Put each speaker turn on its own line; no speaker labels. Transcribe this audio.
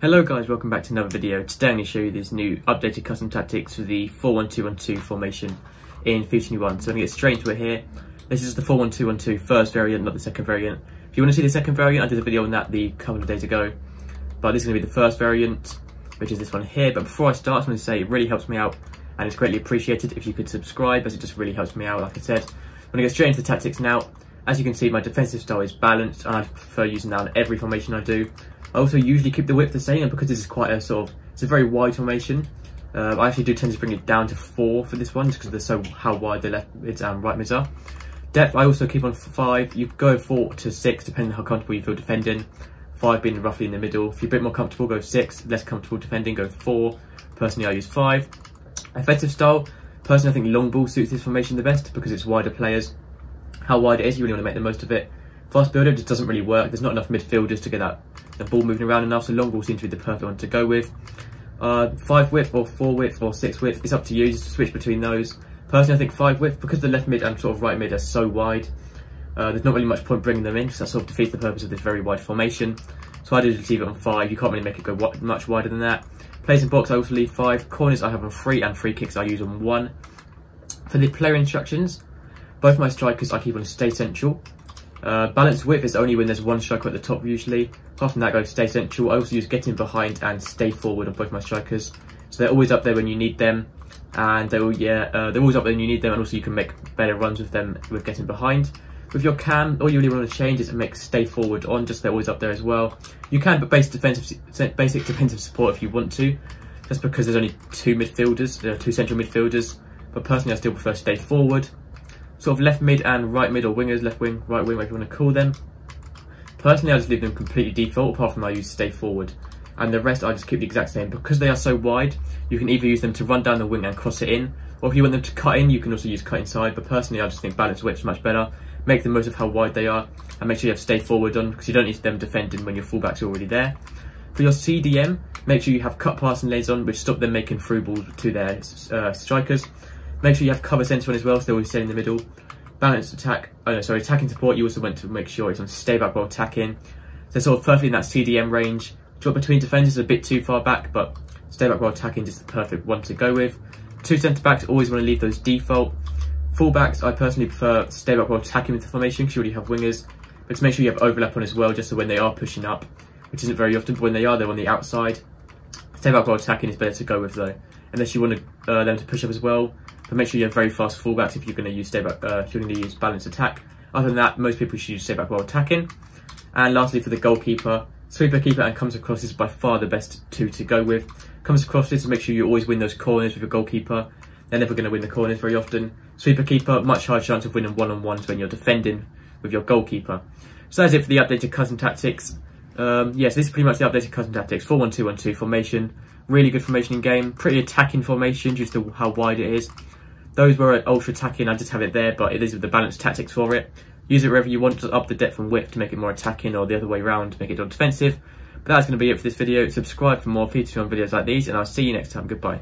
Hello guys, welcome back to another video. Today I'm going to show you these new updated custom tactics for the 4-1-2-1-2 formation in FIFA 21. So I'm going to get straight into it here. This is the 4-1-2-1-2 first variant, not the second variant. If you want to see the second variant, I did a video on that a couple of days ago. But this is going to be the first variant, which is this one here. But before I start, I'm going to say it really helps me out and it's greatly appreciated if you could subscribe, as it just really helps me out, like I said. I'm going to get straight into the tactics now. As you can see, my defensive style is balanced and I prefer using that in every formation I do. I also usually keep the width the same, and because this is quite a it's a very wide formation, I actually do tend to bring it down to 4 for this one, just because of how wide the left mids and right mids are. Depth, I also keep on 5. You go 4 to 6, depending on how comfortable you feel defending. 5 being roughly in the middle. If you're a bit more comfortable, go 6. Less comfortable defending, go 4. Personally, I use 5. Offensive style, personally, I think long ball suits this formation the best because it's wider players. How wide it is, you really want to make the most of it. Fast builder just doesn't really work. There's not enough midfielders to get the ball moving around enough, so long ball seems to be the perfect one to go with. 5 width or 4 width or 6 width, it's up to you, just switch between those. Personally, I think 5 width, because the left mid and sort of right mid are so wide, there's not really much point bringing them in, because that sort of defeats the purpose of this very wide formation. So I do just leave it on 5, you can't really make it go much wider than that. Place in box, I also leave 5. Corners I have on 3, and free kicks I use on 1. For the player instructions, both my strikers I keep on stay central. Balanced width is only when there's one striker at the top usually. Apart from that, go stay central. I also use get in behind and stay forward on both my strikers. So they're always up there when you need them. And they're always up there when you need them, and also you can make better runs with them with getting behind. With your cam, all you really want to change is to make stay forward on, just they're always up there as well. You can put basic defensive support if you want to, just because there's only 2 midfielders, 2 central midfielders. But personally, I still prefer stay forward. Sort of left mid and right mid, or wingers, left wing, right wing, whatever you want to call them. Personally, I just leave them completely default, apart from I use stay forward. And the rest I just keep the exact same. Because they are so wide, you can either use them to run down the wing and cross it in, or if you want them to cut in, you can also use cut inside. But personally, I just think balanced width is much better. Make the most of how wide they are, and make sure you have stay forward on, because you don't need them defending when your fullbacks are already there. For your CDM, make sure you have cut passing lanes on, which stop them making through balls to their strikers. Make sure you have cover centre on as well, so they always stay in the middle. Balanced attack, attacking support, you also want to make sure it's on stay back while attacking. So sort of perfectly in that CDM range. Drop between defenders is a bit too far back, but stay back while attacking is just the perfect one to go with. 2 centre backs, always want to leave those default. Fullbacks, I personally prefer stay back while attacking with the formation, because you already have wingers. But to make sure you have overlap on as well, just so when they are pushing up, which isn't very often, but when they are, they're on the outside. Stay back while attacking is better to go with though, unless you want them to push up as well. But make sure you have very fast fullbacks if you're going to use stay back, if you're going to use balanced attack. Other than that, most people should use stay back while attacking. And lastly, for the goalkeeper, sweeper, keeper, and comes across is by far the best 2 to go with. Comes across is to make sure you always win those corners with your goalkeeper. They're never going to win the corners very often. Sweeper, keeper, much higher chance of winning one-on-ones when you're defending with your goalkeeper. So that's it for the updated custom tactics. Yes, this is pretty much the updated custom tactics. 4-1-2-1-2 formation. Really good formation in game. Pretty attacking formation due to how wide it is. Those were at ultra attacking, I just have it there, but it is with the balanced tactics for it. Use it wherever you want to up the depth and width to make it more attacking, or the other way around to make it more defensive. But that's going to be it for this video. Subscribe for more features on videos like these, and I'll see you next time. Goodbye.